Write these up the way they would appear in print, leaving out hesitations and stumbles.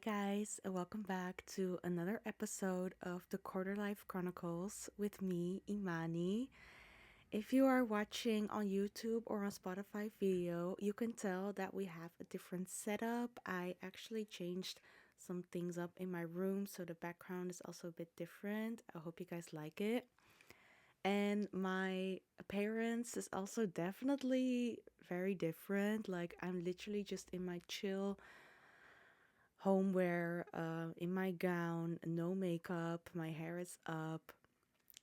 guys, and welcome back to another episode of the Quarter Life Chronicles with me, Imani. If you are watching on YouTube or on Spotify video, you can tell that we have a different setup. I actually changed some things up in my room, so the background is also a bit different. I hope you guys like it. And my appearance is also definitely very different. Like, I'm literally just in my chill homeware, in my gown, no makeup, my hair is up.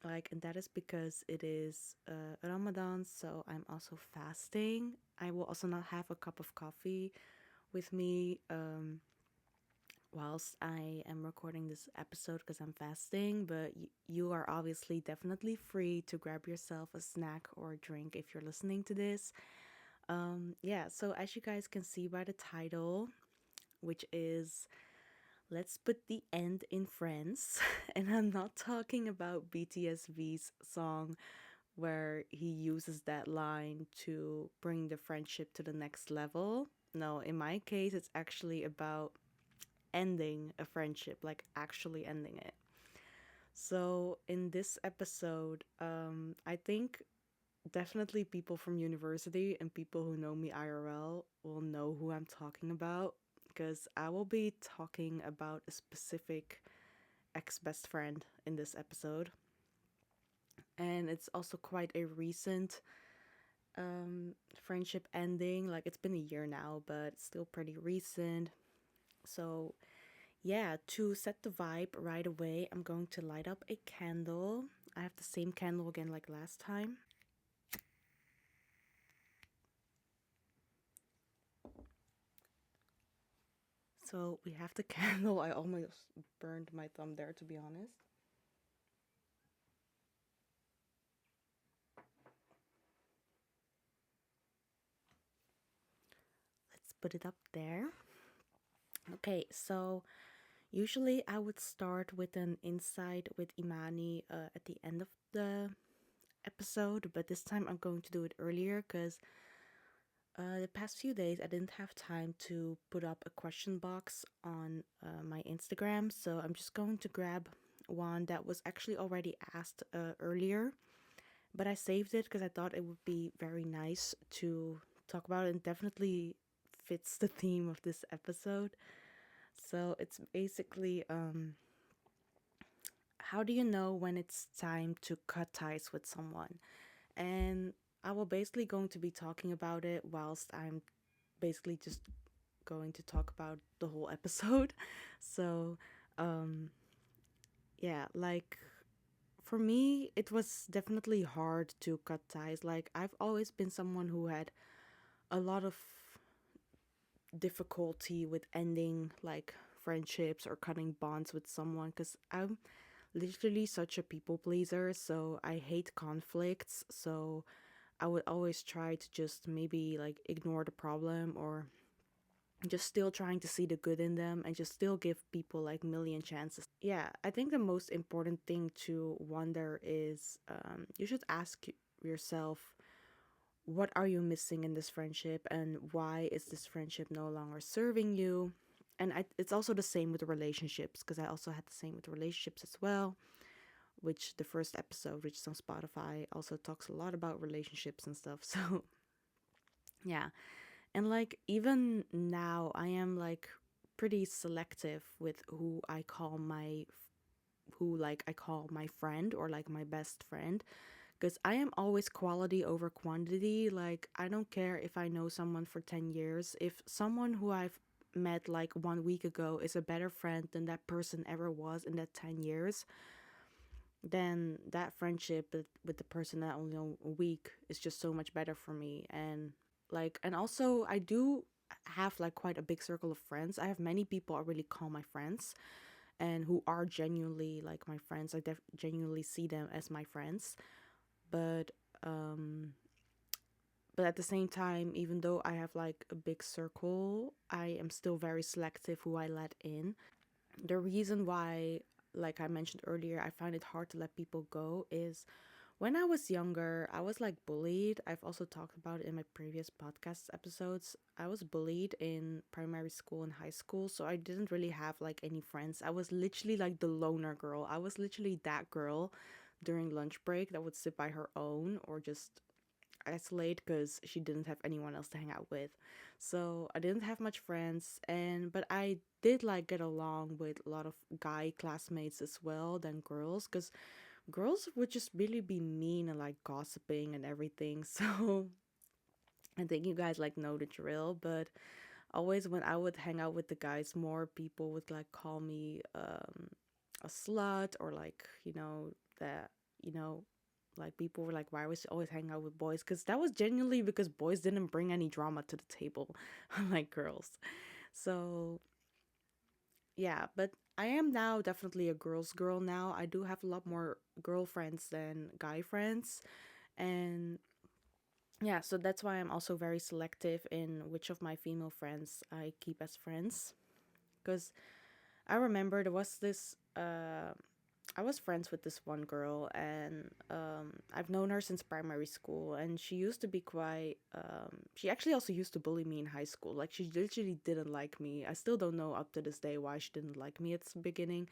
Like, and that is because it is Ramadan, so I'm also fasting. I will also not have a cup of coffee with me whilst I am recording this episode because I'm fasting. But you are obviously definitely free to grab yourself a snack or a drink if you're listening to this. Yeah, so as you guys can see by the title, which is Let's Put the End in Friends. And I'm not talking about BTSV's song where he uses that line to bring the friendship to the next level. No, in my case, it's actually about ending a friendship, like actually ending it. So, in this episode, I think definitely people from university and people who know me IRL will know who I'm talking about because I will be talking about a specific ex best friend in this episode. And it's also quite a recent friendship ending. Like, it's been a year now, but still pretty recent. So, yeah, to set the vibe right away, I'm going to light up a candle. I have the same candle again like last time. So we have the candle. I almost burned my thumb there, to be honest. Let's put it up there. Okay, so usually I would start with an insight with Imani at the end of the episode, but this time I'm going to do it earlier because the past few days I didn't have time to put up a question box on my Instagram, so I'm just going to grab one that was actually already asked earlier, but I saved it because I thought it would be very nice to talk about it and definitely fits the theme of this episode. So it's basically how do you know when it's time to cut ties with someone? And I will basically going to be talking about it whilst I'm basically just going to talk about the whole episode. So, um yeah, like for me it was definitely hard to cut ties. Like I've always been someone who had a lot of difficulty with ending like friendships or cutting bonds with someone because I'm literally such a people pleaser, so I hate conflicts. So I would always try to just maybe like ignore the problem or just still trying to see the good in them and just still give people like million chances. Yeah, I think the most important thing to wonder is you should ask yourself, what are you missing in this friendship and why is this friendship no longer serving you? And it's also the same with relationships because I also had the same with relationships as well, which the first episode, which is on Spotify, also talks a lot about relationships and stuff. So yeah, and like even now I am like pretty selective with who like I call my friend or like my best friend because I am always quality over quantity. Like I don't care if I know someone for 10 years. If someone who I've met like 1 week ago is a better friend than that person ever was in that 10 years, then that friendship with the person that I only know a week is just so much better for me. And like, and also I do have like quite a big circle of friends. I have many people I really call my friends and who are genuinely like my friends. I genuinely see them as my friends. But um but at the same time, even though I have like a big circle, I am still very selective who I let in. The reason why, like I mentioned earlier, I find it hard to let people go is When I was younger, I was like bullied. I've also talked about it in my previous podcast episodes. I was bullied in primary school and high school, so I didn't really have like any friends. I was literally like the loner girl. I was literally that girl during lunch break that would sit by her own or just isolate because she didn't have anyone else to hang out with. So I didn't have much friends, and but I did like get along with a lot of guy classmates as well than girls, because girls would just really be mean and like gossiping and everything. So I think you guys like know the drill. But always when I would hang out with the guys more, people would like call me a slut, or like, that, you know like people were like, why was she always hanging out with boys? Because that was genuinely because boys didn't bring any drama to the table, unlike girls. So yeah, but I am now definitely a girl's girl now. I do have a lot more girlfriends than guy friends. And yeah, so that's why I'm also very selective in which of my female friends I keep as friends. Because I remember there was this I was friends with this one girl, and I've known her since primary school, and she used to be quite. She actually also used to bully me in high school. Like, she literally didn't like me. I still don't know up to this day why she didn't like me at the beginning.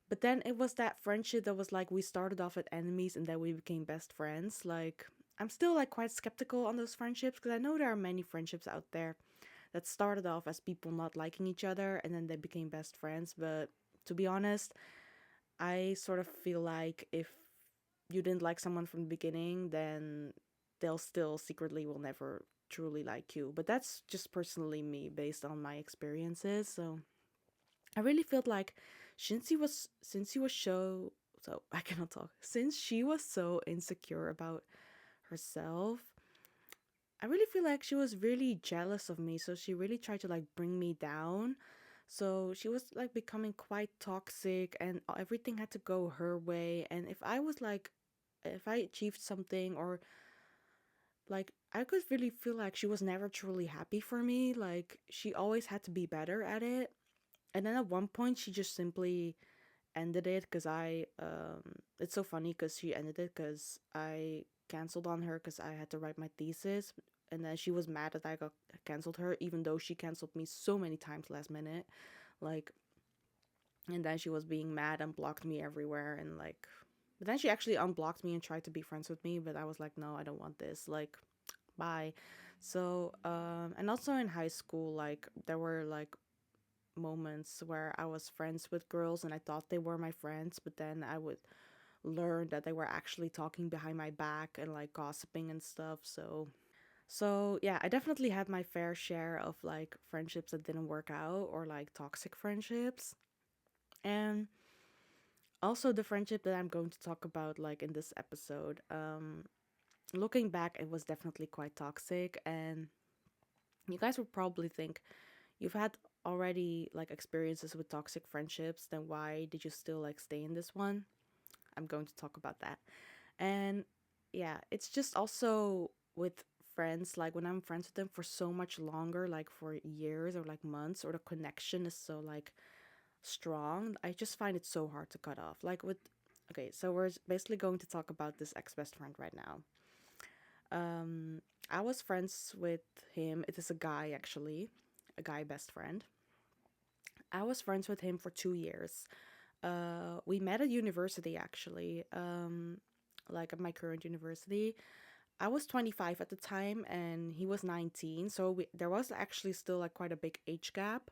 But then it was that friendship that was like we started off as enemies and then we became best friends. Like, I'm still like quite skeptical on those friendships because I know there are many friendships out there that started off as people not liking each other and then they became best friends. But to be honest, I sort of feel like if you didn't like someone from the beginning, then they'll still secretly will never truly like you. But that's just personally me based on my experiences. So I really felt like since he was so I cannot talk. Since she was so insecure about herself, I really feel like she was really jealous of me. So she really tried to like bring me down. So she was like becoming quite toxic and everything had to go her way. And if I achieved something, or like, I could really feel like she was never truly happy for me. Like, she always had to be better at it. And then at one point she just simply ended it because it's so funny because she ended it because I canceled on her because I had to write my thesis, and then she was mad that I got canceled her even though she canceled me so many times last minute. Like, and then she was being mad and blocked me everywhere, and like, but then she actually unblocked me and tried to be friends with me, but I was like, no, I don't want this, like, bye. So and also in high school, like, there were like moments where I was friends with girls and I thought they were my friends, but then I would learn that they were actually talking behind my back and like gossiping and stuff. So yeah, I definitely had my fair share of like friendships that didn't work out, or like toxic friendships. And also the friendship that I'm going to talk about like in this episode, looking back, it was definitely quite toxic. And you guys would probably think, you've had already like experiences with toxic friendships, then why did you still like stay in this one? I'm going to talk about that. And yeah, it's just also with friends, like when I'm friends with them for so much longer, like for years or like months, or the connection is so like strong, I just find it so hard to cut off. Like with Okay, so we're basically going to talk about this ex-best friend right now. I was friends with him. It is a guy, actually, a guy best friend. I was friends with him for 2 years. We met at university, actually, like at my current university. I was 25 at the time and he was 19. So there was actually still like quite a big age gap,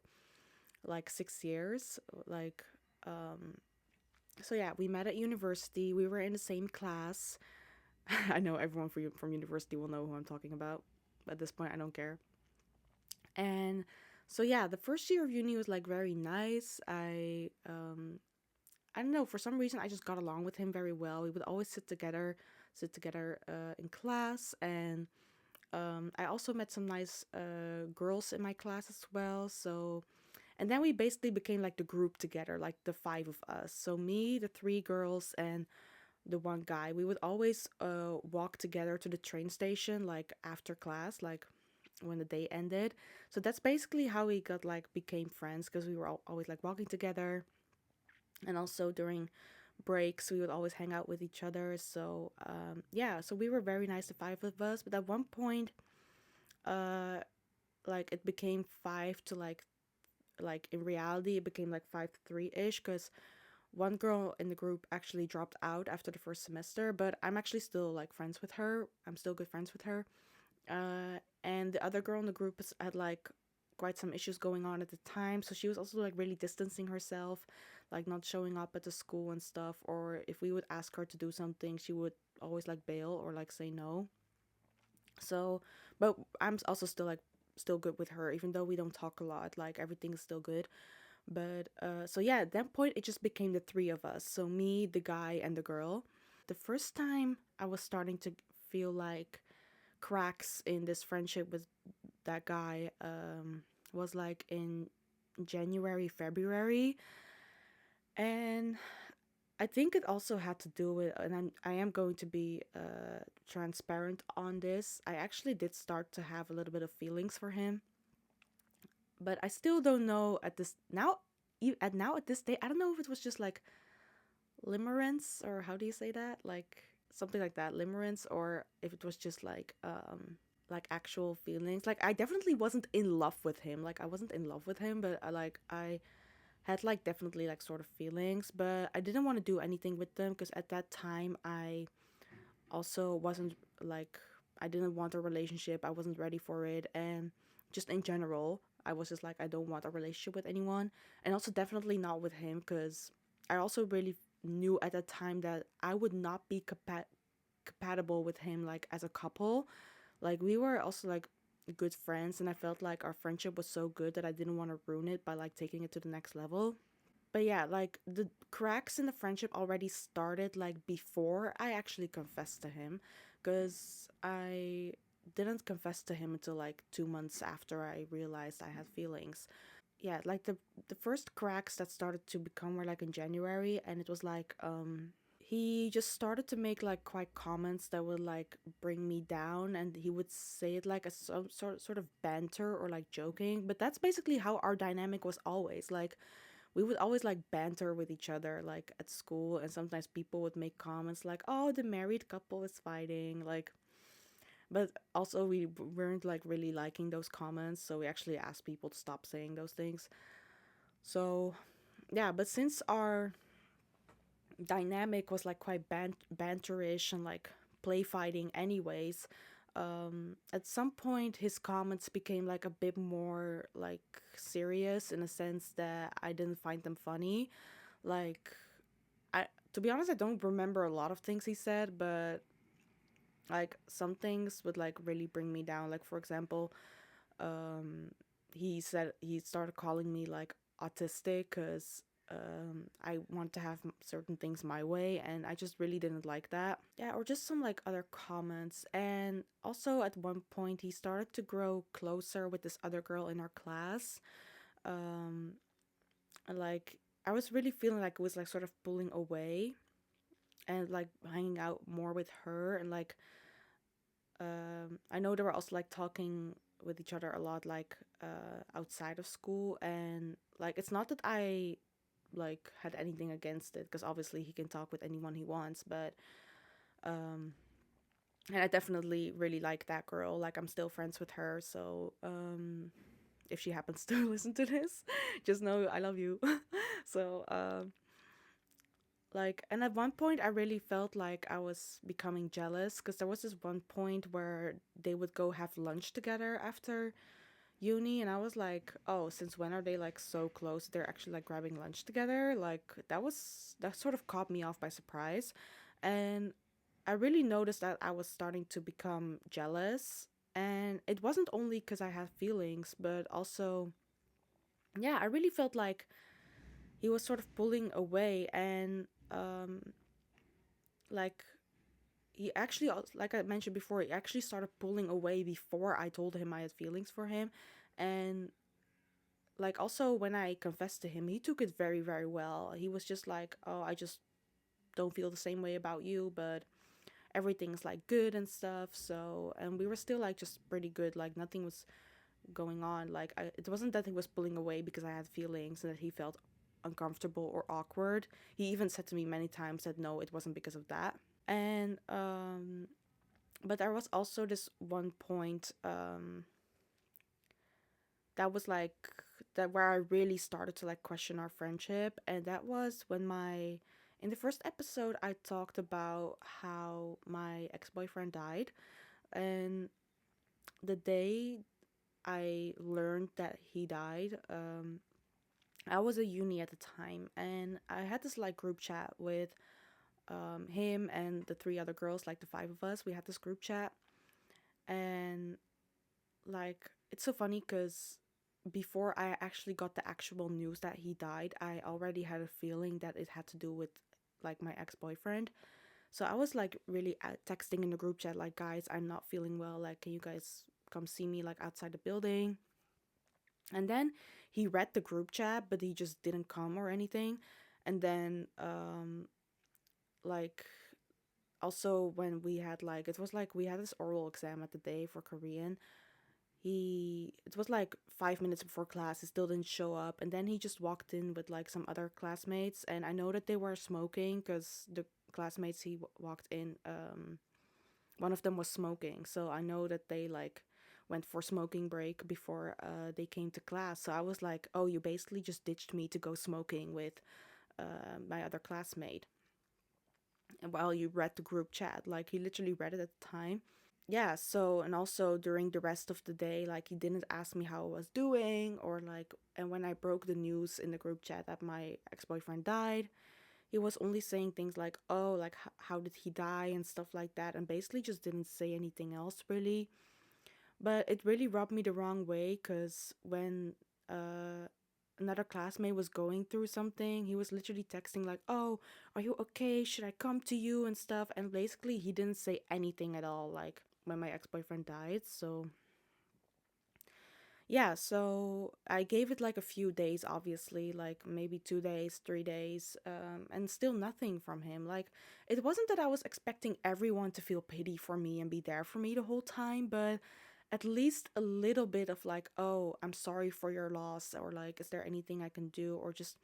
like 6 years. Like, so yeah, we met at university. We were in the same class. I know everyone from university will know who I'm talking about. At this point, I don't care. And so yeah, the first year of uni was like very nice. I don't know, for some reason I just got along with him very well. We would always sit together in class, and I also met some nice girls in my class as well. So, and then we basically became like the group together, like the five of us. So me, the three girls, and the one guy. We would always walk together to the train station, like after class, like when the day ended. So that's basically how we got like became friends, because we were always like walking together. And also during breaks we would always hang out with each other. So yeah, so we were very nice, the five of us. But at one point, uh like it became five to like in reality it became like 5 to 3 ish, because one girl in the group actually dropped out after the first semester, but I'm actually still like friends with her. I'm still good friends with her. And the other girl in the group had like quite some issues going on at the time, so she was also like really distancing herself, like not showing up at the school and stuff. Or if we would ask her to do something, she would always like bail or like say no. So, but I'm also still like still good with her, even though we don't talk a lot. Like everything is still good. But so yeah, at that point it just became the three of us. So me, the guy, and the girl. The first time I was starting to feel like cracks in this friendship with that guy was like in January, February. And I think it also had to do with, and I am going to be transparent on this. I actually did start to have a little bit of feelings for him, but I still don't know at this now. At this day, I don't know if it was just like limerence, or how do you say that, like something like that, limerence, or if it was just like actual feelings. Like I definitely wasn't in love with him. Like I wasn't in love with him, but I had like definitely like sort of feelings, but I didn't want to do anything with them because at that time I also wasn't like, I didn't want a relationship. I wasn't ready for it, and just in general, I was just like, I don't want a relationship with anyone, and also definitely not with him, because I also really knew at that time that I would not be compatible with him like as a couple. Like we were also like good friends, and I felt like our friendship was so good that I didn't want to ruin it by like taking it to the next level. But yeah, like the cracks in the friendship already started like before I actually confessed to him, because I didn't confess to him until like 2 months after I realized I had feelings. Yeah, like the first cracks that started to become were like in January, and it was like he just started to make like quite comments that would like bring me down, and he would say it like a some sort of banter or like joking. But that's basically how our dynamic was always. Like we would always like banter with each other like at school, and sometimes people would make comments like, oh, the married couple is fighting, like. But also we weren't like really liking those comments, so we actually asked people to stop saying those things. So yeah, but since our dynamic was like quite banterish and like play fighting anyways, at some point his comments became like a bit more like serious, in a sense that I didn't find them funny. Like I, to be honest, I don't remember a lot of things he said, but like some things would like really bring me down. Like for example, um he said he started calling me like autistic because I want to have certain things my way, and I just really didn't like that. Yeah, or just some like other comments. And also at one point he started to grow closer with this other girl in our class. um and like I was really feeling like it was like sort of pulling away, and like hanging out more with her. And like I know they were also like talking with each other a lot, like outside of school. And like it's not that I like had anything against it, because obviously he can talk with anyone he wants. But um and I definitely really like that girl. Like I'm still friends with her, so if she happens to listen to this, just know I love you. So like, and at one point I really felt like I was becoming jealous, because there was this one point where they would go have lunch together after uni, and I was like, oh, since when are they like so close, they're actually like grabbing lunch together? Like that sort of caught me off by surprise. And I really noticed that I was starting to become jealous, and it wasn't only because I had feelings, but also, yeah, I really felt like he was sort of pulling away. And like he actually, like I mentioned before, he actually started pulling away before I told him I had feelings for him. And like also when I confessed to him, he took it very, very well. He was just like, oh, I just don't feel the same way about you, but everything's like good and stuff. So, and we were still like just pretty good, like nothing was going on. Like it wasn't that he was pulling away because I had feelings and that he felt uncomfortable or awkward. He even said to me many times that no, it wasn't because of that. And but there was also this one point that was like that where I really started to like question our friendship, and that was when my in the first episode I talked about how my ex-boyfriend died, and the day I learned that he died, I was at uni at the time, and I had this like group chat with him and the three other girls, like the five of us. We had this group chat, and like it's so funny because before I actually got the actual news that he died, I already had a feeling that it had to do with like my ex boyfriend. So I was like really texting in the group chat, like, guys, I'm not feeling well. Like, can you guys come see me like outside the building? And then he read the group chat, but he just didn't come or anything. And then, like, also when we had like, it was like we had this oral exam at the day for Korean. It was like 5 minutes before class, he still didn't show up, and then he just walked in with like some other classmates, and I know that they were smoking because the classmates he walked in, one of them was smoking, so I know that they like went for smoking break before they came to class. So I was like, oh, you basically just ditched me to go smoking with my other classmate, and while you read the group chat, like he literally read it at the time. Yeah, so and also during the rest of the day, like he didn't ask me how I was doing, or like, and when I broke the news in the group chat that my ex-boyfriend died, he was only saying things like, oh, like how did he die and stuff like that, and basically just didn't say anything else really. But it really rubbed me the wrong way because when another classmate was going through something, he was literally texting like, oh, are you okay, should I come to you and stuff, and basically he didn't say anything at all like when my ex-boyfriend died. So yeah, so I gave it like a few days, obviously, like maybe 2 days, 3 days, and still nothing from him. Like, it wasn't that I was expecting everyone to feel pity for me and be there for me the whole time, but at least a little bit of like, oh, I'm sorry for your loss, or like, is there anything I can do, or just,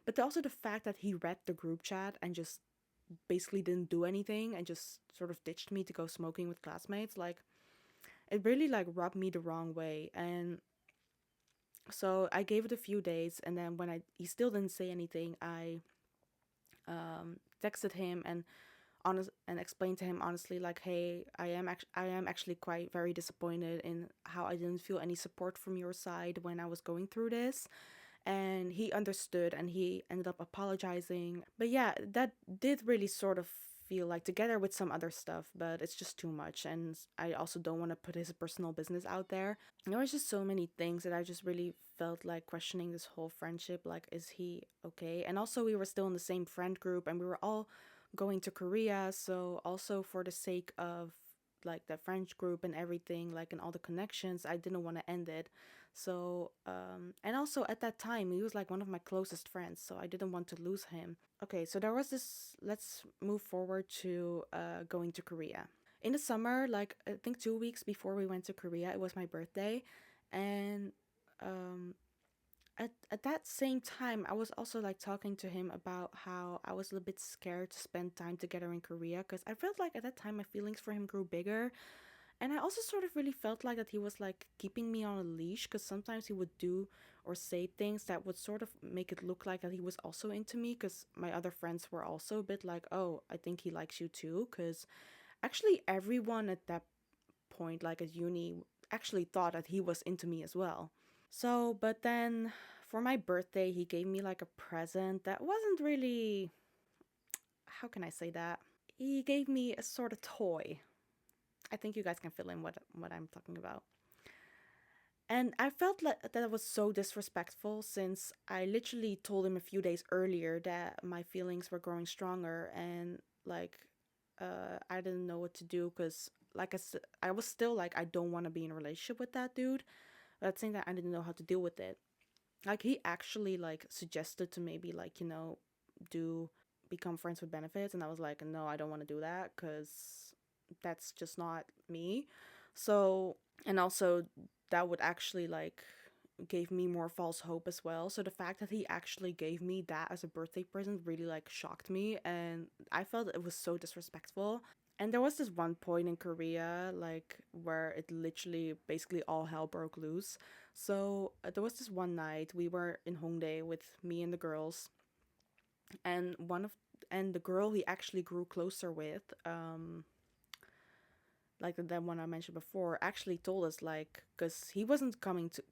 but also the fact that he read the group chat and just basically didn't do anything and just sort of ditched me to go smoking with classmates, like, it really like rubbed me the wrong way. And so I gave it a few days, and then when I he still didn't say anything, I texted him and explained to him honestly, like, hey, I am actually quite very disappointed in how I didn't feel any support from your side when I was going through this. And he understood, and he ended up apologizing. But yeah, that did really sort of feel like, together with some other stuff, but it's just too much, and I also don't want to put his personal business out there. There was just so many things that I just really felt like questioning this whole friendship, like, is he okay? And also we were still in the same friend group, and we were all going to Korea, so also for the sake of like the French group and everything, like, and all the connections, I didn't want to end it. So and also at that time he was like one of my closest friends, so I didn't want to lose him. Okay, so there was this, let's move forward to going to Korea. In the summer, like I think 2 weeks before we went to Korea, it was my birthday, and um at that same time I was also like talking to him about how I was a little bit scared to spend time together in Korea, because I felt like at that time my feelings for him grew bigger, and I also sort of really felt like that he was like keeping me on a leash, because sometimes he would do or say things that would sort of make it look like that he was also into me, because my other friends were also a bit like, oh, I think he likes you too, because actually everyone at that point, like at uni, actually thought that he was into me as well. So, but then for my birthday, he gave me like a present that wasn't really, how can I say that? He gave me a sort of toy. I think you guys can fill in what I'm talking about. And I felt like that was so disrespectful, since I literally told him a few days earlier that my feelings were growing stronger, and like I didn't know what to do, because like I was still like, I don't want to be in a relationship with that dude. But at the same time, I didn't know how to deal with it. Like, he actually like suggested to maybe like, do become friends with benefits, and I was like, no, I don't want to do that, because that's just not me. So, and also that would actually like gave me more false hope as well. So the fact that he actually gave me that as a birthday present really like shocked me, and I felt it was so disrespectful. And there was this one point in Korea, like where it literally basically all hell broke loose. So there was this one night we were in Hongdae with me and the girls, and the girl he actually grew closer with, like the one I mentioned before, actually told us like, because he wasn't coming to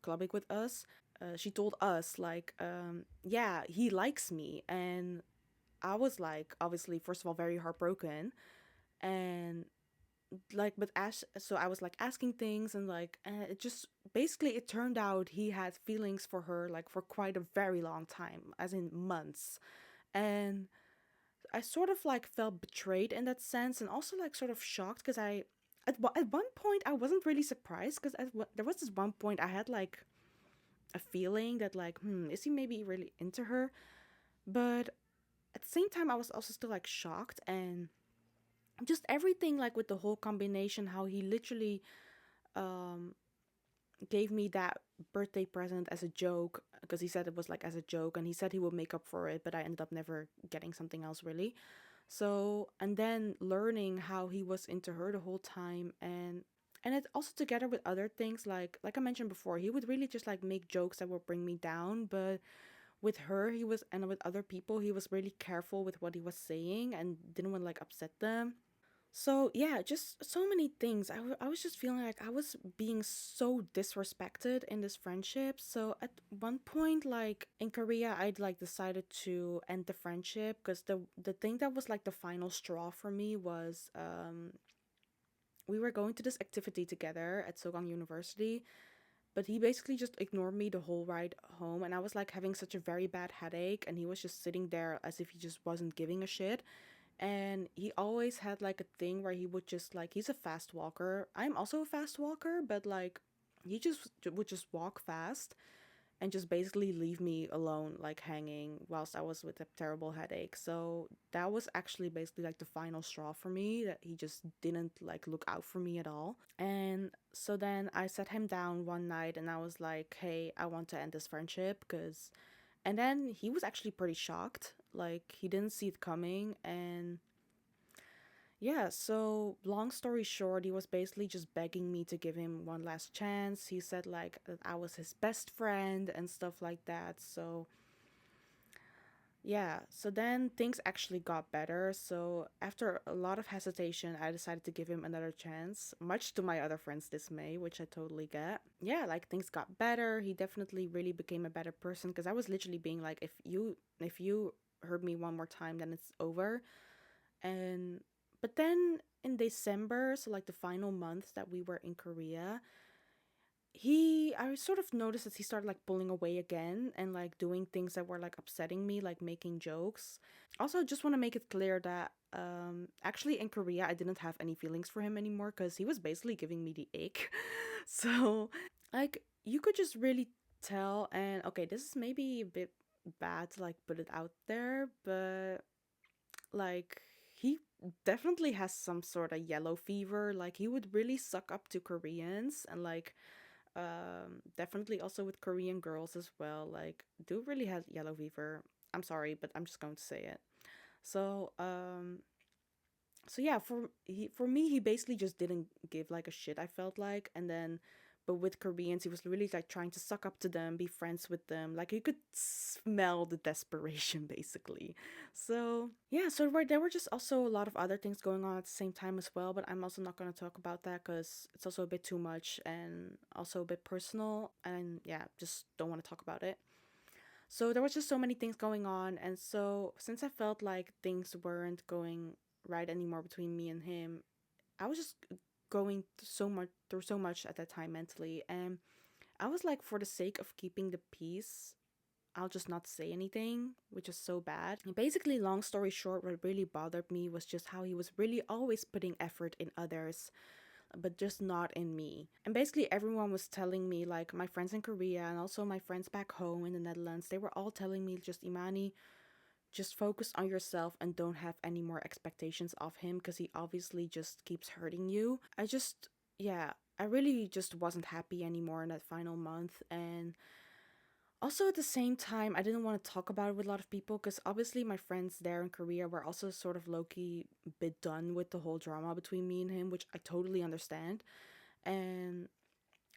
clubbing with us. She told us like, yeah, he likes me, and I was like, obviously, first of all, very heartbroken, and like, but as so I was like asking things, and like, it just basically it turned out he had feelings for her like for quite a very long time, as in months, and I sort of like felt betrayed in that sense, and also like sort of shocked because at one point I wasn't really surprised because there was this one point I had like a feeling that like, is he maybe really into her? But at the same time, I was also still like shocked, and just everything like with the whole combination, how he literally um gave me that birthday present as a joke because he said it was like as a joke, and he said he would make up for it, but I ended up never getting something else really. So, and then learning how he was into her the whole time, and it also together with other things like I mentioned before, he would really just like make jokes that would bring me down, but with her he was, and with other people he was really careful with what he was saying and didn't want to like upset them. So yeah, just so many things. I was just feeling like I was being so disrespected in this friendship. So at one point, like in Korea, I'd like decided to end the friendship because the thing that was like the final straw for me was we were going to this activity together at Sogang University, but he basically just ignored me the whole ride home, and I was like having such a very bad headache, and he was just sitting there as if he just wasn't giving a shit. And he always had like a thing where he would just like, he's a fast walker, I'm also a fast walker, but like he just would just walk fast and just basically leave me alone like hanging whilst I was with a terrible headache. So that was actually basically like the final straw for me, that he just didn't like look out for me at all. And so then I sat him down one night and I was like, hey, I want to end this friendship because, and then he was actually pretty shocked. Like, he didn't see it coming. And yeah, so long story short, he was basically just begging me to give him one last chance. He said, like, that I was his best friend and stuff like that. So yeah, so then things actually got better. So after a lot of hesitation, I decided to give him another chance, much to my other friends' dismay, which I totally get. Yeah, like things got better. He definitely really became a better person because I was literally being like, if you hurt me one more time, then it's over. And but then in December, so like the final month that we were in Korea, I sort of noticed that he started like pulling away again and like doing things that were like upsetting me, like making jokes. Also, just want to make it clear that actually in Korea I didn't have any feelings for him anymore because he was basically giving me the ick. So like you could just really tell, and okay, this is maybe a bit bad to like put it out there, but like he definitely has some sort of yellow fever. Like he would really suck up to Koreans, and like definitely also with Korean girls as well, like do really have yellow fever. I'm sorry, but I'm just going to say it. So yeah, for me he basically just didn't give like a shit, I felt like. And then but with Koreans he was really like trying to suck up to them, be friends with them, like you could smell the desperation basically. So yeah, so there were just also a lot of other things going on at the same time as well, but I'm also not going to talk about that because it's also a bit too much and also a bit personal, and yeah, just don't want to talk about it. So there was just so many things going on, and so since I felt like things weren't going right anymore between me and him, I was just going through so much at that time mentally, and I was like, for the sake of keeping the peace, I'll just not say anything, which is so bad. And basically, long story short, what really bothered me was just how he was really always putting effort in others, but just not in me. And basically, everyone was telling me, like my friends in Korea and also my friends back home in the Netherlands, they were all telling me, just Imani, just focus on yourself and don't have any more expectations of him because he obviously just keeps hurting you. Yeah. I really just wasn't happy anymore in that final month. And also at the same time, I didn't want to talk about it with a lot of people because obviously my friends there in Korea were also sort of low key a bit done with the whole drama between me and him, which I totally understand. And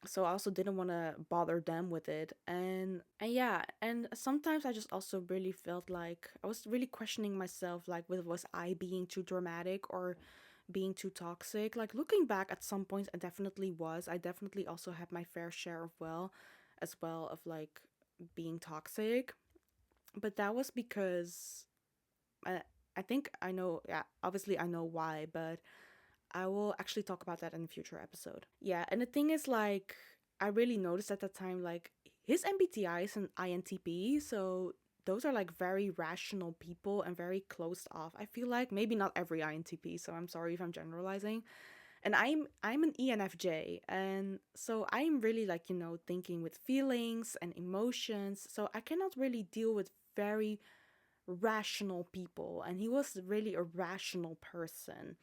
so I also didn't want to bother them with it. And yeah, and sometimes I just also really felt like I was really questioning myself, like, was I being too dramatic or being too toxic? Like, looking back at some points, I definitely was. I definitely also had my fair share of, well, as well, of like being toxic. But that was because I, I think I know, yeah, obviously I know why, but I will actually talk about that in a future episode. Yeah, and the thing is, like, I really noticed at the time, like, his MBTI is an INTP, so those are like very rational people and very closed off. I feel like maybe not every INTP, so I'm sorry if I'm generalizing. And I'm an ENFJ, and so I'm really like, thinking with feelings and emotions. So I cannot really deal with very rational people, and he was really a rational person.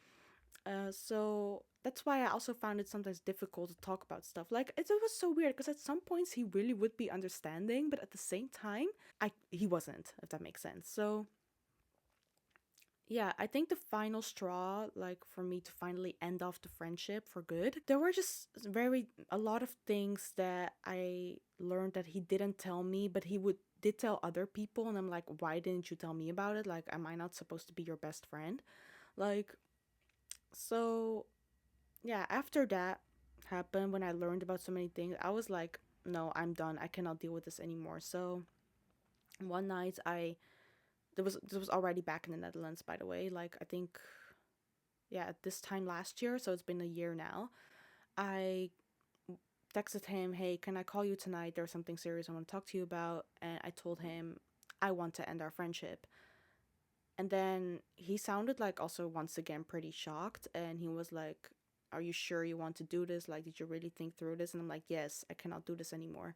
So that's why I also found it sometimes difficult to talk about stuff. Like it was so weird because at some points he really would be understanding, but at the same time, I he wasn't. If that makes sense. So yeah, I think the final straw, like for me to finally end off the friendship for good, there were just very a lot of things that I learned that he didn't tell me, but he would did tell other people, and I'm like, why didn't you tell me about it? Like, am I not supposed to be your best friend? Like, so yeah, after that happened, when I learned about so many things, I was like, no, I'm done. I cannot deal with this anymore. So one night I this was already back in the Netherlands, by the way. Like I think, yeah, at this time last year, so it's been a year now. I texted him, "Hey, can I call you tonight? There's something serious I want to talk to you about." And I told him I want to end our friendship. And then he sounded like also once again pretty shocked, and he was like, "Are you sure you want to do this? Like, did you really think through this?" And I'm like, "Yes, I cannot do this anymore."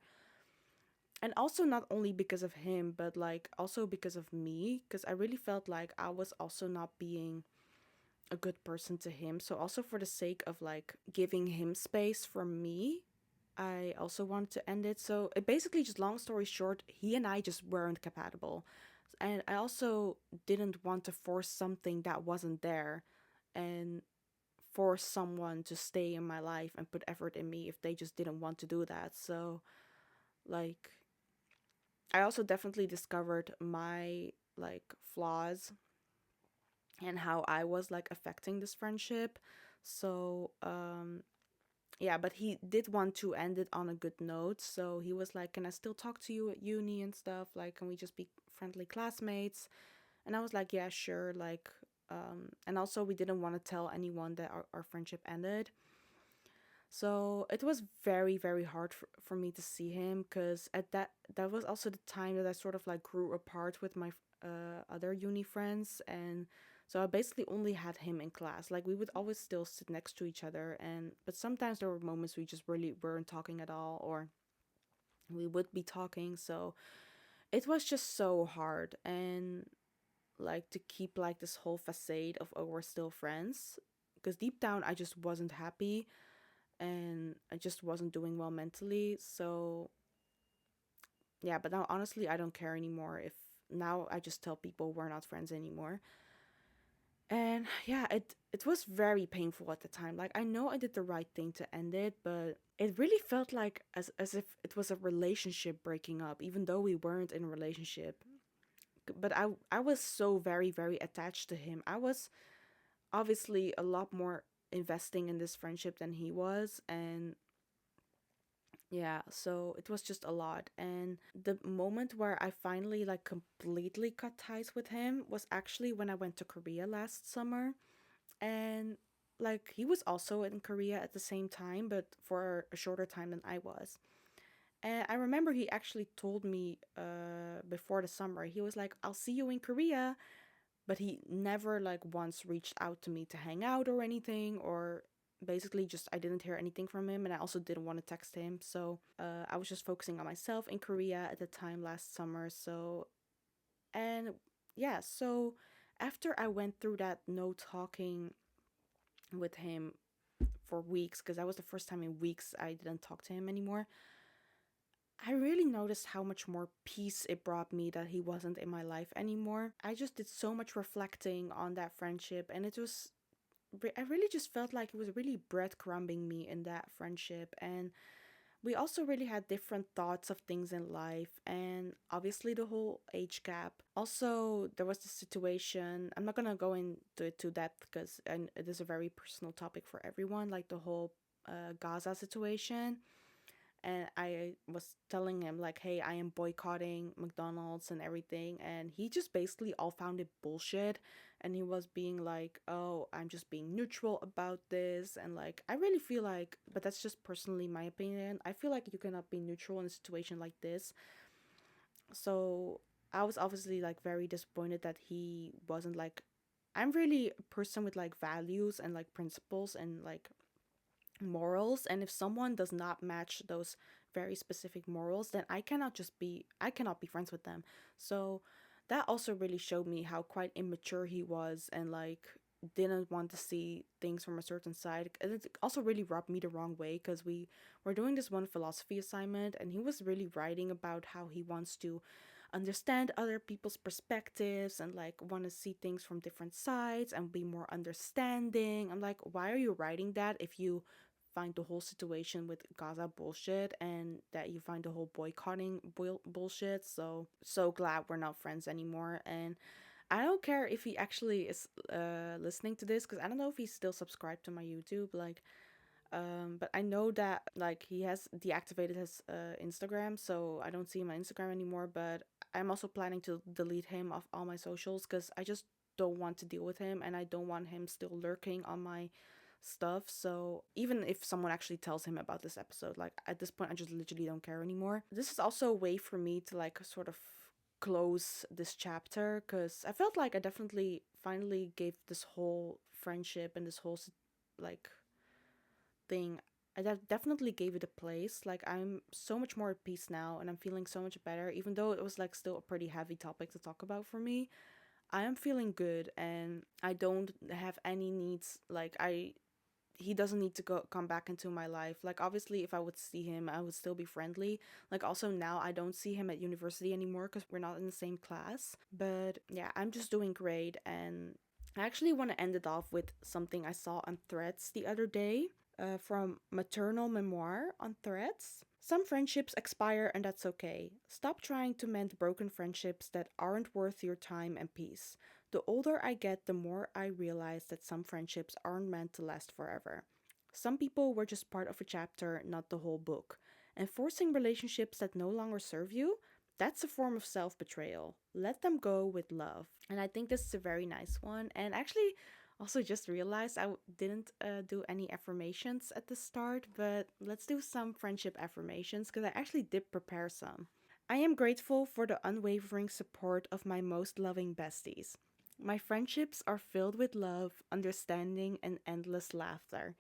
And also not only because of him, but like also because of me, because I really felt like I was also not being a good person to him. So also for the sake of like giving him space from me, I also wanted to end it. So it basically, just long story short, he and I just weren't compatible. And I also didn't want to force something that wasn't there, and force someone to stay in my life and put effort in me if they just didn't want to do that. So like I also definitely discovered my like flaws and how I was like affecting this friendship. So yeah, but he did want to end it on a good note. So he was like, "Can I still talk to you at uni and stuff? Like, can we just be friendly classmates?" And I was like, "Yeah, sure." Like, and also we didn't want to tell anyone that our friendship ended. So it was very, very hard for me to see him, because at that was also the time that I sort of like grew apart with my other uni friends. And so I basically only had him in class. Like we would always still sit next to each other, and but sometimes there were moments we just really weren't talking at all, or we would be talking. So it was just so hard, and like to keep like this whole facade of, oh, we're still friends, because deep down I just wasn't happy, and I just wasn't doing well mentally. So yeah, but now honestly I don't care anymore. If now I just tell people we're not friends anymore. And yeah, it was very painful at the time. Like I know I did the right thing to end it, but it really felt like as if it was a relationship breaking up, even though we weren't in a relationship. But I was so very, very attached to him. I was obviously a lot more investing in this friendship than he was. And yeah, so it was just a lot. And the moment where I finally like completely cut ties with him was actually when I went to Korea last summer. And like he was also in Korea at the same time, but for a shorter time than I was. And I remember he actually told me before the summer, he was like, "I'll see you in Korea." But he never like once reached out to me to hang out or anything, or basically just I didn't hear anything from him, and I also didn't want to text him. So I was just focusing on myself in Korea at the time last summer. So and yeah, so after I went through that no talking with him for weeks, because that was the first time in weeks I didn't talk to him anymore, I really noticed how much more peace it brought me that he wasn't in my life anymore. I just did so much reflecting on that friendship, and I really just felt like it was really breadcrumbing me in that friendship. And we also really had different thoughts of things in life, and obviously the whole age gap. Also, there was this situation. I'm not gonna go into it too depth because it is a very personal topic for everyone, like the whole Gaza situation. And I was telling him like, "Hey, I am boycotting McDonald's and everything," and he just basically all found it bullshit. And he was being like, "Oh, I'm just being neutral about this," and like, I really feel like, but that's just personally my opinion. I feel like you cannot be neutral in a situation like this. So I was obviously like very disappointed that he wasn't like. I'm really a person with like values and like principles and like morals, and if someone does not match those very specific morals, then I cannot be friends with them. So that also really showed me how quite immature he was, and like didn't want to see things from a certain side. And it also really rubbed me the wrong way because we were doing this one philosophy assignment, and he was really writing about how he wants to understand other people's perspectives and like want to see things from different sides and be more understanding. I'm like, why are you writing that if you find the whole situation with Gaza bullshit, and that you find the whole boycotting bullshit? So glad we're not friends anymore. And I don't care if he actually is listening to this, because I don't know if he's still subscribed to my YouTube. Like, but I know that like he has deactivated his Instagram, so I don't see him on Instagram anymore. But I'm also planning to delete him off all my socials because I just don't want to deal with him, and I don't want him still lurking on my stuff. So even if someone actually tells him about this episode, like at this point I just literally don't care anymore. This is also a way for me to like sort of close this chapter, because I felt like I definitely finally gave this whole friendship and this whole like thing, definitely gave it a place. Like, I'm so much more at peace now, and I'm feeling so much better, even though it was like still a pretty heavy topic to talk about for me. I am feeling good, and I don't have any needs. Like, I he doesn't need to come back into my life. Like, obviously if I would see him, I would still be friendly. Like, also now I don't see him at university anymore because we're not in the same class. But yeah, I'm just doing great. And I actually want to end it off with something I saw on Threads the other day, from Maternal Memoir on Threads. Some friendships expire, and that's okay. Stop trying to mend broken friendships that aren't worth your time and peace. The older I get, the more I realize that some friendships aren't meant to last forever. Some people were just part of a chapter, not the whole book. And forcing relationships that no longer serve you, that's a form of self betrayal. Let them go with love. And I think this is a very nice one. And actually, also just realized didn't do any affirmations at the start, but let's do some friendship affirmations because I actually did prepare some. I am grateful for the unwavering support of my most loving besties. My friendships are filled with love, understanding, and endless laughter.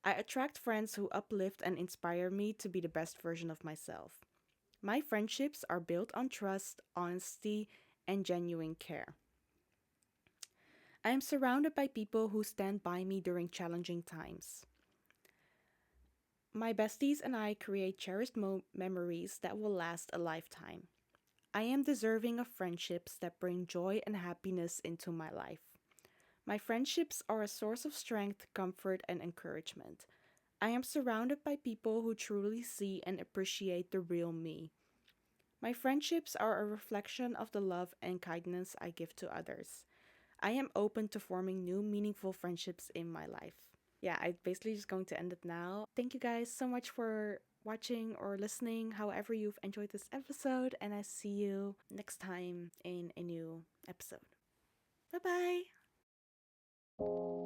I attract friends who uplift and inspire me to be the best version of myself. My friendships are built on trust, honesty, and genuine care. I am surrounded by people who stand by me during challenging times. My besties and I create cherished memories that will last a lifetime. I am deserving of friendships that bring joy and happiness into my life. My friendships are a source of strength, comfort, and encouragement. I am surrounded by people who truly see and appreciate the real me. My friendships are a reflection of the love and kindness I give to others. I am open to forming new meaningful friendships in my life. Yeah, I'm basically just going to end it now. Thank you guys so much for watching or listening, however you've enjoyed this episode, and I see you next time in a new episode. Bye bye!